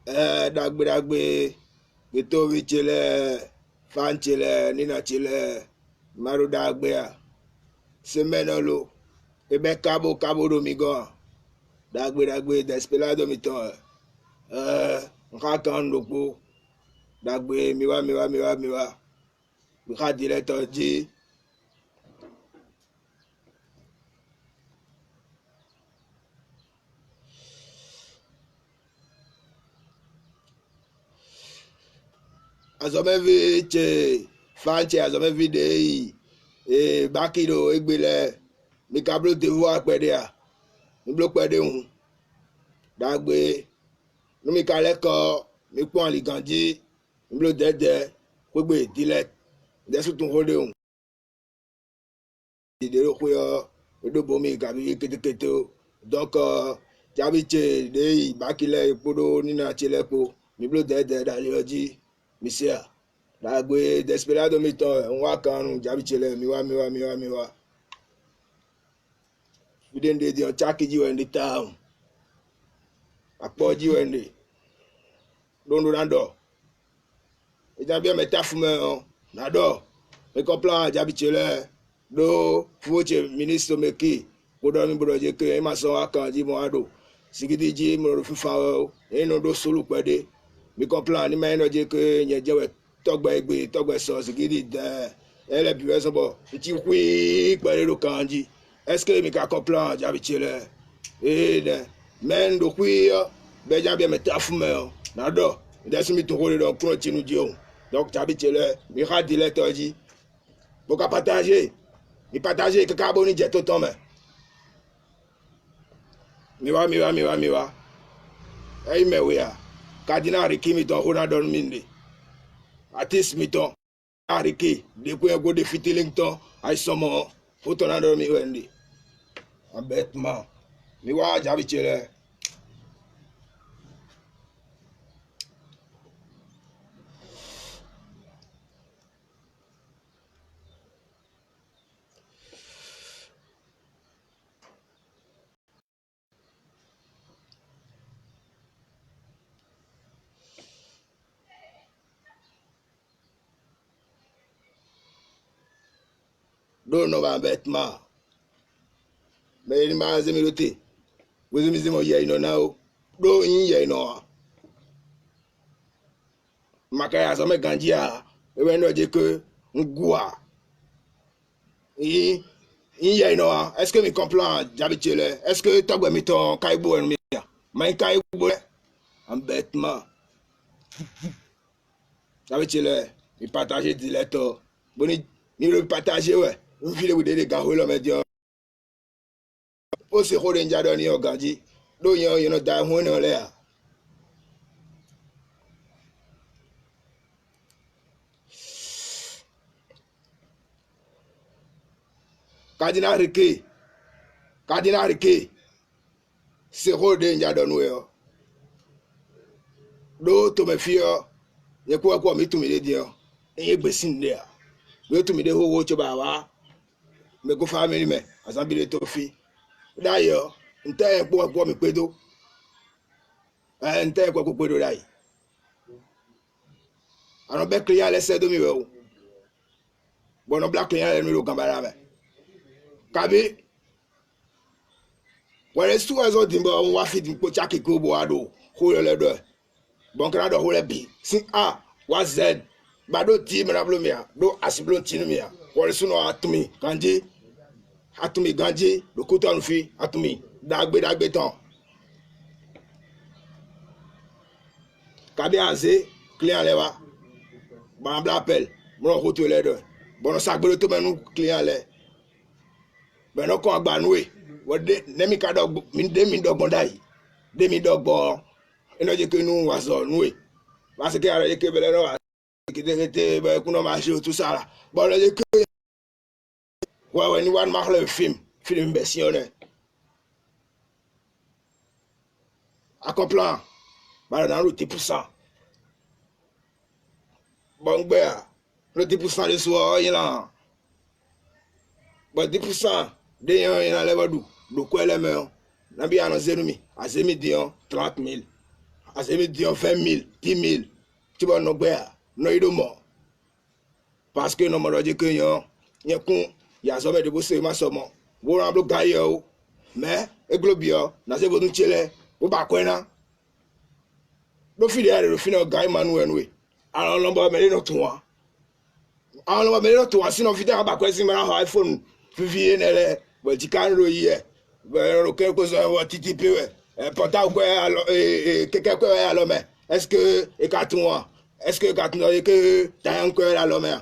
dagbe getovi chile fan chile nina chile maru dagbe ya semenolo ebe cabo domigo dagbe desperado miton nkakan lokpo dagbe miwa bika directeur ji azomevi che fanche azomevi dei bakido egbele mi kablo devoir pede ya mi blo pede un dagbe no mi kale ko mi pon liganji mi blo dede gbegbe dilet desu tun hode un idero koyo do bomi gabi ketekete donc jabiche dei bakile podo nina chilepo mi blo dede dalioji misia dagbe desperado miton nwa kanu jabichele miwa within the chakiji when the town akpoji when the don't rando ejabia metafume na do me kopla jabichele do fuche ministro meki bodo mi bodo je ke ma so akanji mo ado sigidi ji mo fifa eno do sulu pede mi kopla ni ma eno je ke nyejewe togbe so sigidi de ele biwe so bo ti kwi pede do kanji est-ce que mi ka kopla jabichele de men do kwi be jabia metafume na do desi mi to hole do kro chinu jion donc jabichele mi ra directeur ji boka partager mi partager ke ka boni je to ton me miwa ay me we ya cardinal rikimi don ona don minde artist mi ton ariki de ko go de fitiling ton ay somo photo na don mi wendi abetma mi wa jabichele do no ba betma me ni ma zemi rote wezi zemo ye ino now do yin ye ino makaya so me ganjia ewe no je ke ngua yin ye ino est-ce que mi comprend jabichele est-ce que togbe mi ton kaibo en mi ma kaibo en betma jabichele mi partager dileto boni ni le partager ouais on file vous des gars le média o se ko renja do ni ogaji do yan you know da hu na le a cardinal rike se ko renja do nu yo do to me fio ye ko mi tu mi de dio e gbesin de a do tu mi de ho wo cho ba wa me go family me asabile to fi dayo nte po mi pedo nte po pedo dai ano be clear le se do mi we bono black clear le no gambara me kabi where stu azo dimba on wa fit po chaki ko bo ado ho le do bon kana do ho le bi sin a wa z ba do ti me na blo mi a do asiblo ti mi a wore suno atumi kanji atumi ganji lo ko to fi atumi dagbe ton kabi anze client lewa ba bla appel mo ko to le do bono sagbero to menu client le beno ko agba nuwe wode nemi ka do mi dogbon dai de mi dogbo eno je ke nu wa so nuwe wa se ke ara je ke bele no wa ke be kuno ma se tu sara bono je ke wa ni wan ma le film versionné accomplant ba dans le 10% bon gbe le 10% de so yin la bon 10% de yin la le wadu do ko ele me na bi an zenu mi azemi dion 30 000 Assez bien 20 000, 10 000. Tu vas nous faire, non, il est mort. Parce que nous m'avons dit que y a jamais de bosser ma somme. Vous en bloquez gaillot. Mais, et globio, n'a pas de chile. Vous pas quoi, non? Le fidèle, le final, gaille manuel, oui. Alors, on va mettre notre toit. Alors, on va mettre notre toit. Sinon, fidèle, pas quoi, si mon iPhone, puis elle est, tu cannes le hier. Quelque chose, on va titiper, portable, quoi, quelqu'un, quoi, à l'homme. Est-ce que, et 4 mois, est-ce que 4 mois, et que, t'as un quoi, à l'homme?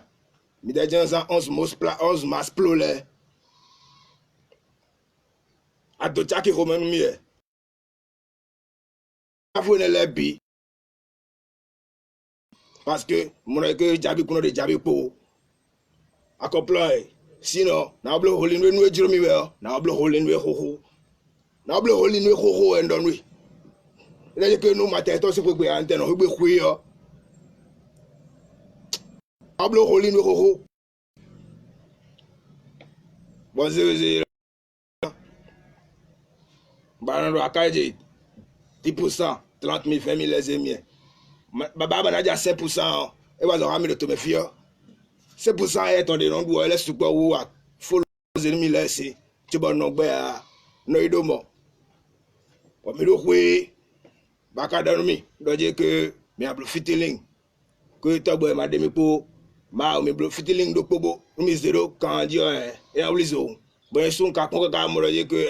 Mais des gens, 11 mars, plolé. À d'autres qui romains, mieux. Vous ne l'avez pas. Parce que mon que jabi kuno de jabi po accomplir sinon na blo holin we no jiro mi we na blo holin we ho na blo holin we ho en don we le que nous matin to se faut gbe antenne o gbe ku yo na blo holin we ho bon c'est banando akaje 10% 30 000 20 000 les amis baba banaja 5% e wa zo ami de to me fio 5% est on de non do ele supo wo follow les ennemis laissé tu bon no gbe a no idomo o mi do kwe baka danumi do je que mi ablo fitiling que to gbe ma demi po ma o mi blo fitiling do pobo mi zero kan di e a blizo bo sun ka kon ka mo do je que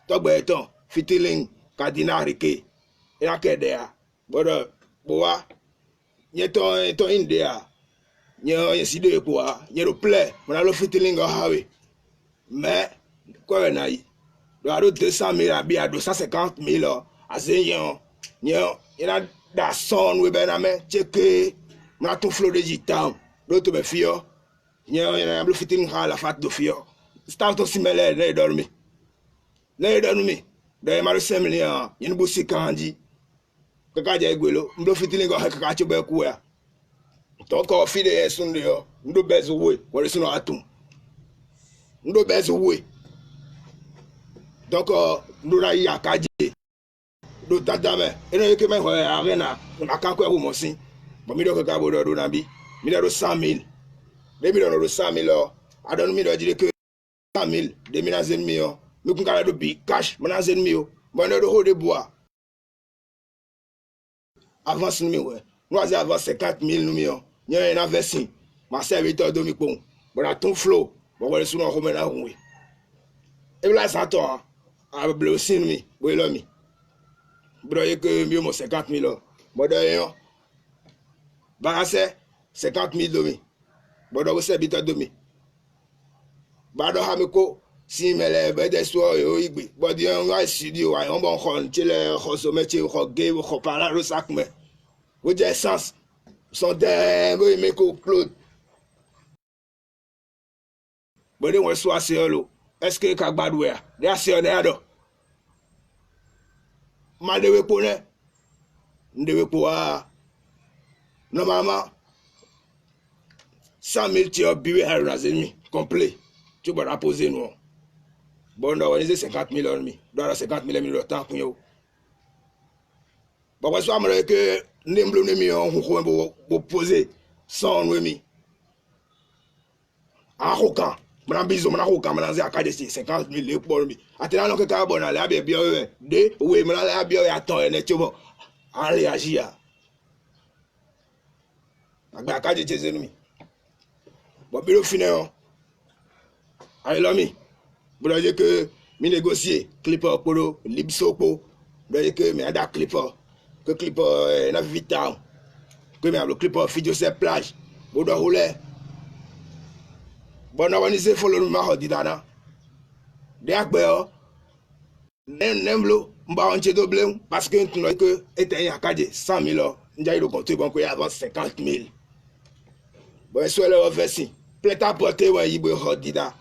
to gbe ton fitiling cardinal ke e akede a bodo bo wa to india nyo yesi de ko a nyero ple mo na lo fitiling o hawe mais quoi na yi do ado 200 000 abi ado 150 000 azenyo nyo ina da son we be na me cheke na to flow digital do to be fio nyo ina lo fitiling ha la fat do fio start to simele le dormi do ma lo semli a yin bu sikandi kaka je gbelo mdo fitiling o kaka che be ku ya toko fide sunde yo ndo bezo we wori sino atum ndo bezo we donc ndo ra ya kaje do dadame ene ke me ho arena aka ko mo sin bo mi do ka bo do na bi mi do 100 000 de mi do 100 000 adonu mi do dire que 100 000 de mi na zen mi yo mi kun kala do bi cash mo na zen mi yo mo na do ho de bois avance mi we no az avance 50 000 nu mi yo nyen na versin ma serviteur do mi pon bo na ton flow bo wole sunu ho me na hun we e bla sa to a blo sin mi bo lo mi bro ye que mi mo 50 000 bo do yon ba se 50 000 do mi bo do serviteur do mi ba do ha mi ko si mele be de so yo igbe bo di yon wa studio wa yon bon khon tele kho so me che kho ge kho para ro sak me wo je essence son de bo me ko Claude bo de won so ase lo est-ce que ka gbadu ya de ase o na do ma de we po ne ndewe po a normalement 100 000 ti o biwe ha na zemi complet tu vas poser nous bon on est 50 000 mi do 50 000 mi temps kun yo ba so amre que ndemblo ne mi on ko bo poser 100 mi a hokan mana bizo mana hokan mana za akade 50 000 le po mi atena no ke ka bon ale abi bi o de we mana le abi o ya ton ene chobo a réagir agba akade cheze mi bo bi lo fine o ay lo mi bo do je que mi négocier clipper polo libsopo do je que mi ada clipper que clipper na vital que mi ablo clipper video c'est plage bo do rouler bon organiser follow ma ho di dana de agbe o nemblo mba on che double parce que tu know que était akade 100 000 nja ilo compte bon ko ya avant 50 000 bon so le versi pleta porter wa yibo ho di da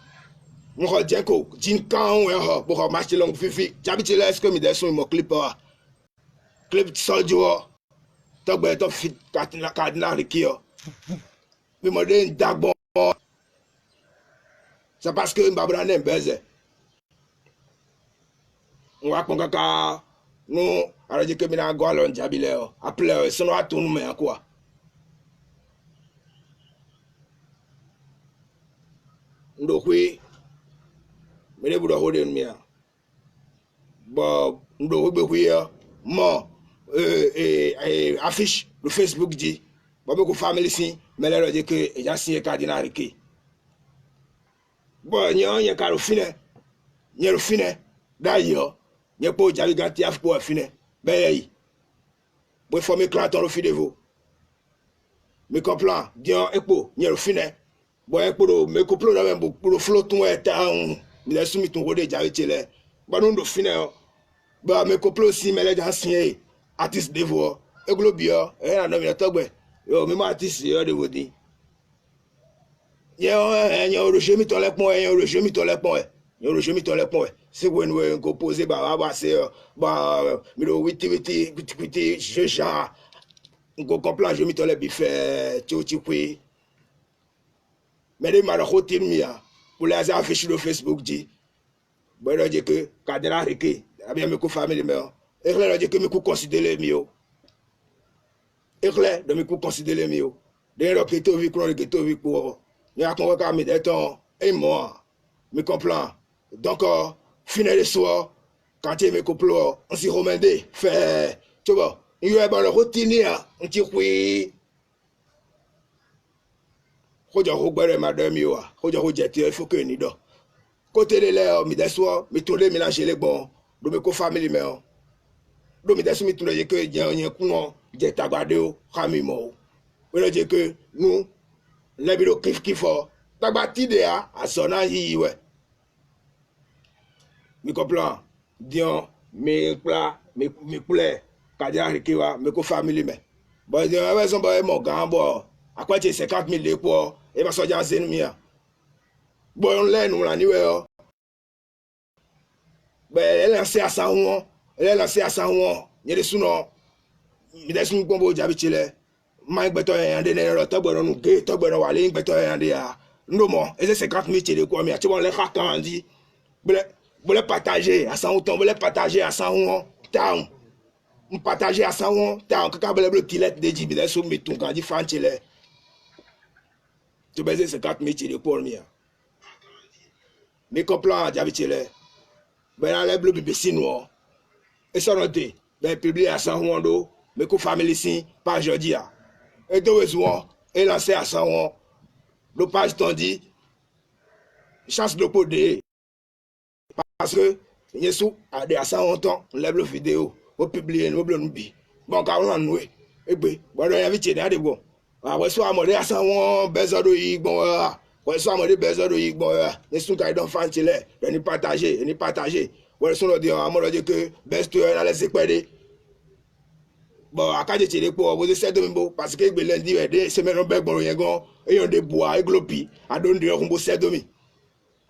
mo ho je ko jin kan we ho bo ho match long fifi jabi ti les que mi de so mo clip soldier to gbe to fit cardinal rikio mi mo de dagbon c'est parce que mbabra ne beze on va pon kaka nous alors dit que mina gwalon jabile après sinon à tout nous mais quoi ndo kwi mele budo hode mia bon ndo be kwi mo affiche le Facebook dit bon be ko family si mele alors dit que ya signé cardinal ki bon nyon ya karo fine nyero fine d'ailleurs nye po jabi ganti af po fine ben pour former clan ton fi de vous me comprend dion epo nyero fine bon epo do me ko pro même pour le floton eta mi la sumi ton rode jabi tele bon non do fine ba me ko pro si me le ancien artiste de vous e globio e na no mi togbe yo me ma artiste yo de vous di yo roje mi ton le pon yo roje mi ton le pon yo roje mi ton le pon c'est when we go poser ba c'est ba mi do witi je ja go comprendre je mi ton le bife ti kwi mais de ma routine mia pour les affiches sur Facebook dit bon là dit que cadra reke bien me ko famille mais et là dit que me ko considérer mio et là de me ko considérer mio de lo que to vi ko que to vi pour ya kon ka me temps et moi me comprend donc finir le soir quand tu me complot on s'y remendé fait tu vois il y a bon la routine on ti kwi Roja Rogbere madame yo Roja Rojeti il faut que ni do côté de l'air mi deso mi tourner mélanger les bons do me ko family me do mi deso mi tourner que yen kun je tagbade o khami mo o le je que nous les biro kif tagbati de a sona yi we mi comprend dion mi pla mi couleur kadia rikiwa me ko family me bon dion a son boy mo gan bo à quoi tu 50 000 de quoi et va sortir à Zenomia. Bon, là, nous l'avons dit, elle est lancée à 100 ans, elle est lancée à 100 ans, il y a des sous-noms, il y a des sous-noms qui ont été Mike Beto et Andé, nous gay, Tobon Walling, Beto et Andé, non, et c'est 50 000 de quoi, mais tu vois, les racan dit, vous les partager à 100 ans, vous les partager à 100 ans, tant, vous partagez à 100 ans, tant, quand vous avez le petit lettre de Djibi, sous mes tons, quand il fait un télé. Tu baisses 50 000 de pour moi. Mais comprends, j'habite ben là, les bleus bébés sinon. Et ça, on dit, ben publié à 100 euros, mais qu'on famille ici, pas aujourd'hui. Et deux besoins, et lancé à 100 euros. Le page t'en dit, chance de poder. Parce que, il y a sous, à 100 ans, on lève le vidéo, on publie, on oublie, on oublie. Bon, car on a noué. Et puis, bon, on a invité, il y a des bons. Ouais, soit à 100 besoin de y bon ouais soit à besoin de y bon les sous qui dans fan télé de partager ouais sont dire à moi dire que best dans les équipes bon à quand tu pour vous essayer de me parce que lundi et semaine on bec bon yengon et on des bois et glopi à donner de on bosse demi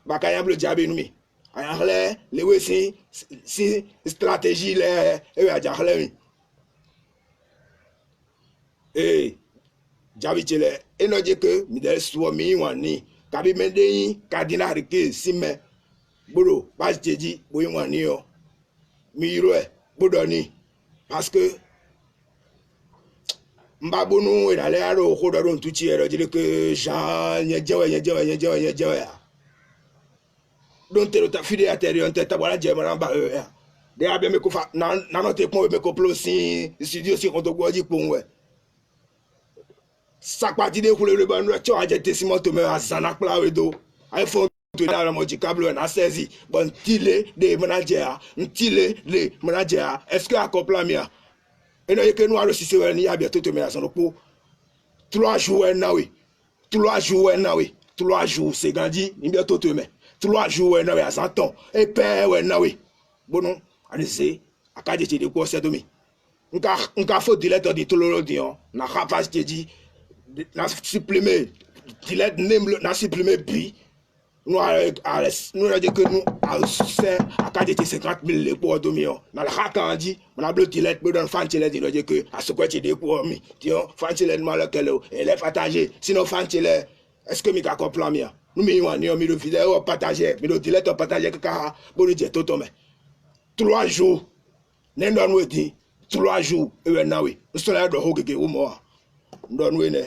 ba quand y a le diable nous mi alors les ouais si stratégie les et à dire et Javitele, et non dit que Midel soit mi wani, Kabi Mendei, Cardinal Riquet, Sime, Bodo, Bas Teddy, Bouimani, Miroe, Bodoni, parce que Mbabonou est allé à l'eau, Rodon Touti, elle dit que Jean, Yadjawa, donc tu as fidèle à terre, tu as voilà, Diamant, de a bien me kofa, nan te kon me koplo si studio si konto gwa di pour ouais. Ça parti de couleur le ban tu as jeté ciment te me azanak la wedo iPhone tu na mo di câble na saisi bon tile de manager tile le manager est-ce que accompla mia et non que nous alors si c'est ni a bientôt te me asan pour 3 jours na oui 3 jours na oui 3 jours c'est gandi ni bientôt te me 3 jours na oui à 100 ans et père ouais na oui bon non allez akade ti de ko se domi nka faut dileto di tololo dion na rapaz te di na supprimer dilet nem na supprimer bi nous a dit que nous c'est akade ti 50 000 pour domi na la rakandi na bleu dilet be don fantile di dit que à ce quoi ti de pour mi dion fantile mal que et les partager sinon fantile est-ce que mi ka comprend mia nous mi wani mi le vidéo partager mi le dilet partager ka bonu je toto mais 3 jours ne don we di 3 jours e we na we so la do ho gege wo mo don we ne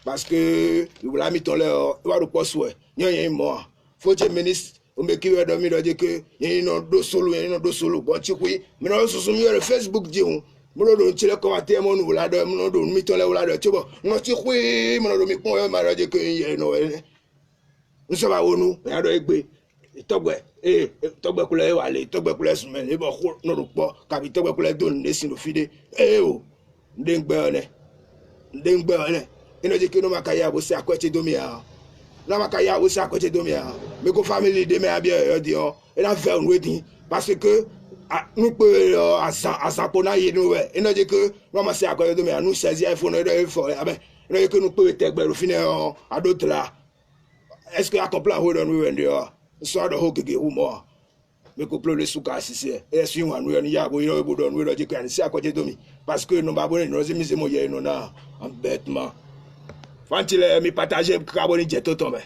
parce que la mi ton le wa do post we yan mo faut que ministre o me ki we do mi do je ke yin no do solo bon ti ku mi no so mi le Facebook di un mo do ti le ko ate mo nu la do mo do mi ton le la do ti bo no ti ku mo do mi pon ma do je ke yin no we nso ba wonu ya do egbe togbe togbe kule wale togbe kule sumen e bo ko no ro po ka bi togbe kule do ne sin lo fide o ndengbe one ino je ke no makaya bo se akwete do mi a na makaya bo se akwete do mi a me ko family de me abia yo di o e na ve on wetin parce que nous pe asapo na ye no we ino je ke no ma se akwete do mi a nous saisis iPhone e fo abe ino je ke no pe tegbe lo fine o adotra est-ce que accomplir hold on we ndio so do ho gege wo mo me ko plole suka sise e su wan we ya bo yo bo don we do je kan si akoje domi parce que no ba bo no se mi se mo ye no na embêtement fantile mi partager carbone jet to me